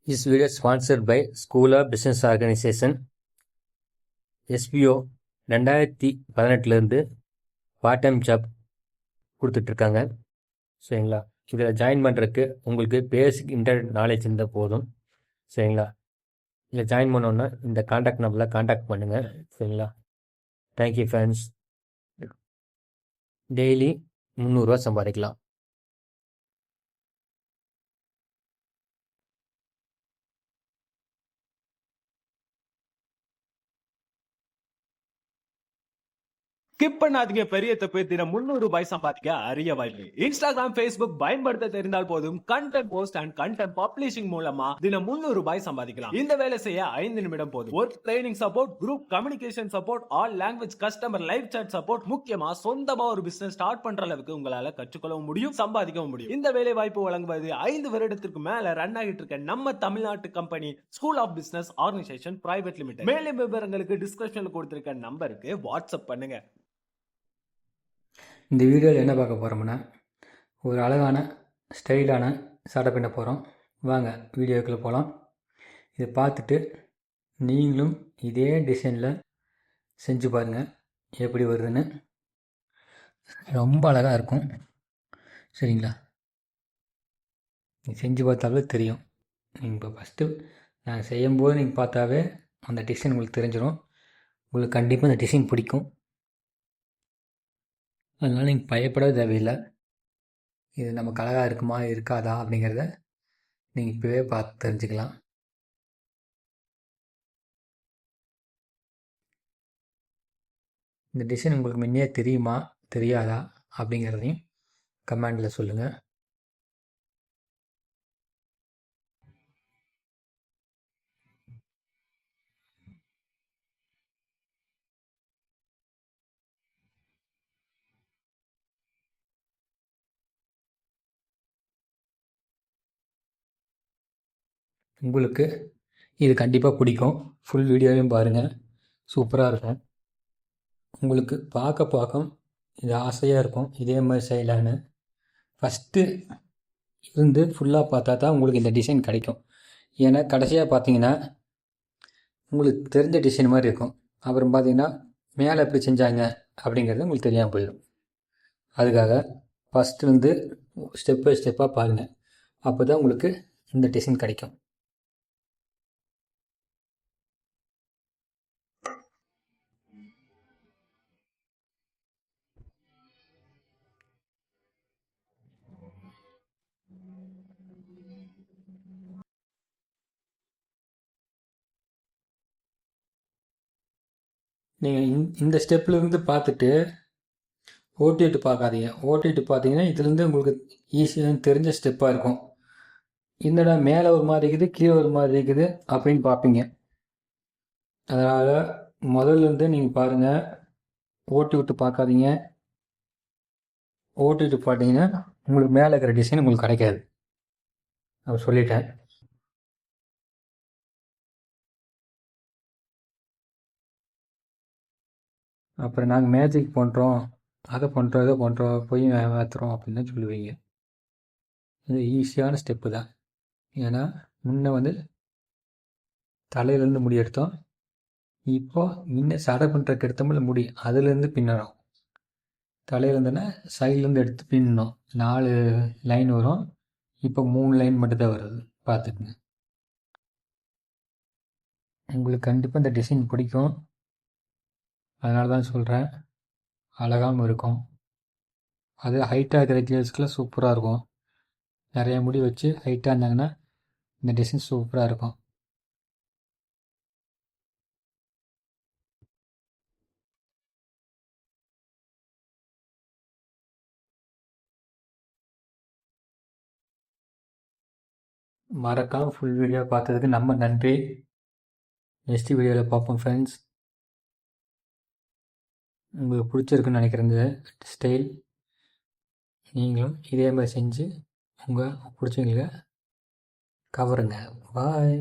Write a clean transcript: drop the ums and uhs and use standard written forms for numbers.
This video is sponsored by School of Business Organization. SBO 2018 part time job கொடுத்துட்ருக்காங்க. சரிங்களா, இதில் join பண்ணுறதுக்கு உங்களுக்கு பேசிக் இன்டர்நெட் நாலேஜ் இருந்தால் போதும். சரிங்களா, இதில் ஜாயின் பண்ணோன்னா இந்த காண்டாக்ட் நம்பரில் காண்டாக்ட் பண்ணுங்கள். சரிங்களா, தேங்க்யூ ஃப்ரெண்ட்ஸ். டெய்லி 300 சம்பாதிக்கலாம். ஸ்கிப் பண்ணாதீங்க. பெரிய தப்பு. தினம் 300 ரூபாய் சம்பாதிக்க அரிய வாய்ப்பு. இன்ஸ்டாகிராம், ஃபேஸ்புக் பயன்படுத்த தெரிந்தால் போதும். Content post and content publishing மூலமா தினம் 300 ரூபாய் சம்பாதிக்கலாம். இந்த வேலை செய்ய 5 நிமிடம் போதும். Work training support, group communication support, all language customer live chat support, முக்கியமா சொந்தமா ஒரு பிசினஸ் ஸ்டார்ட் பண்ற அளவுக்கு உங்களால கற்றுக்கொள்ளவும் முடியும், சம்பாதிக்கவும் முடியும். இந்த வேலை வாய்ப்பு வழங்குவது 5 வருடத்திற்கு மேல ரன் ஆகிட்டு இருக்க நம்ம தமிழ்நாட்டு company school of business organisation private limited. மேலும் விவரங்களுக்கு டிஸ்கிரிப்ஷன்ல கொடுத்திருக்க நம்பருக்கு வாட்ஸ்அப் பண்ணுங்க. இந்த வீடியோவில் என்ன பார்க்க போகிறோம்னா, ஒரு அழகான ஸ்டைலான சட்டை பின்ன போகிறோம். வாங்க வீடியோக்குள்ளே போகலாம். இதை பார்த்துட்டு நீங்களும் இதே டிசைனில் செஞ்சு பாருங்கள் எப்படி வருதுன்னு. ரொம்ப அழகாக இருக்கும். சரிங்களா, நீங்கள் செஞ்சு பார்த்தாவே தெரியும். நீங்கள் இப்போ ஃபஸ்ட்டு நான் செய்யும்போது நீங்கள் பார்த்தாவே அந்த டிசைன் உங்களுக்கு தெரிஞ்சிடும். உங்களுக்கு கண்டிப்பாக அந்த டிசைன் பிடிக்கும். அதனால் நீங்கள் பயப்பட தேவையில்லை. இது நமக்கு அழகாக இருக்குமா இருக்காதா அப்படிங்கிறத நீங்கள் இப்போவே பார்த்து தெரிஞ்சுக்கலாம். இந்த டிசைன் உங்களுக்கு முன்னே தெரியுமா தெரியாதா அப்படிங்கிறதையும் கமெண்டில் சொல்லுங்கள். உங்களுக்கு இது கண்டிப்பாக பிடிக்கும். ஃபுல் வீடியோவையும் பாருங்கள், சூப்பராக இருக்கும். உங்களுக்கு பார்க்க இது ஆசையாக இருக்கும், இதே மாதிரி செய்யலான்னு. ஃபஸ்ட்டு இருந்து ஃபுல்லாக பார்த்தா தான் உங்களுக்கு இந்த டிசைன் கிடைக்கும். ஏன்னா கடைசியாக பார்த்தீங்கன்னா உங்களுக்கு தெரிஞ்ச டிசைன் மாதிரி இருக்கும். அப்புறம் பார்த்தீங்கன்னா மேலே எப்படி செஞ்சாங்க அப்படிங்கிறது உங்களுக்கு தெரியாமல் போயிடும். அதுக்காக ஃபஸ்ட்டு வந்து ஸ்டெப் பை ஸ்டெப்பாக பாருங்கள். அப்போ தான் உங்களுக்கு இந்த டிசைன் கிடைக்கும். நீங்கள் இந்த ஸ்டெப்லேருந்து பார்த்துட்டு ஓட்டிட்டு பார்க்காதீங்க. ஓட்டிட்டு பார்த்தீங்கன்னா இதுலேருந்து உங்களுக்கு ஈஸியாக தெரிஞ்ச ஸ்டெப்பாக இருக்கும். என்னடா மேலே ஒரு மாதிரி இருக்குது கீழே ஒரு மாதிரி இருக்குது அப்படின்னு பார்ப்பீங்க. அதனால் முதல்லேருந்து நீங்கள் பாருங்கள், ஓட்டி விட்டு பார்க்காதீங்க. ஓட்டிட்டு பார்த்தீங்கன்னா உங்களுக்கு மேலே இருக்கிற டிசைன் உங்களுக்கு கிடைக்காது. நான் சொல்லிட்டேன். அப்புறம் நாங்கள் மேஜிக் பண்ணுறோம், அதை பண்ணுறோம், இதை பண்ணுறோம், போய் ஏமாத்துறோம் அப்படின்னு தான் சொல்லுவீங்க. இது ஈஸியான ஸ்டெப்பு தான். ஏன்னா முன்ன வந்து தலையிலேருந்து முடி எடுத்தோம். இப்போ முன்ன சடை பண்ணுறதுக்கு எடுத்தோம்ல முடி, அதுலேருந்து பின்னணும். தலையிலேருந்துன்னா சைட்லேருந்து எடுத்து பின்னணும். 4 லைன் வரும். இப்போ 3 லைன் மட்டும்தான் வருது. பார்த்துக்குங்க. உங்களுக்கு கண்டிப்பாக இந்த டிசைன் பிடிக்கும். அதனால தான் சொல்கிறேன், அழகாகவும் இருக்கும். அது ஹைட்டாக இருக்கிற கேர்ள்ஸ்க்குலாம் சூப்பராக இருக்கும். நிறைய முடி வச்சு ஹைட்டாக இருந்தாங்கன்னா இந்த டிசைன் சூப்பராக இருக்கும். மறக்காமல் ஃபுல் வீடியோ பார்த்ததுக்கு நம்ம நன்றி. நெக்ஸ்ட் வீடியோவில் பார்ப்போம் ஃப்ரெண்ட்ஸ். உங்களுக்கு பிடிச்சிருக்குன்னு நினைக்கிறேன் இந்த ஸ்டைல். நீங்களும் இதே மாதிரி செஞ்சு உங்கள் பிடிச்சவங்களுக்கு கவருங்க. பாய்.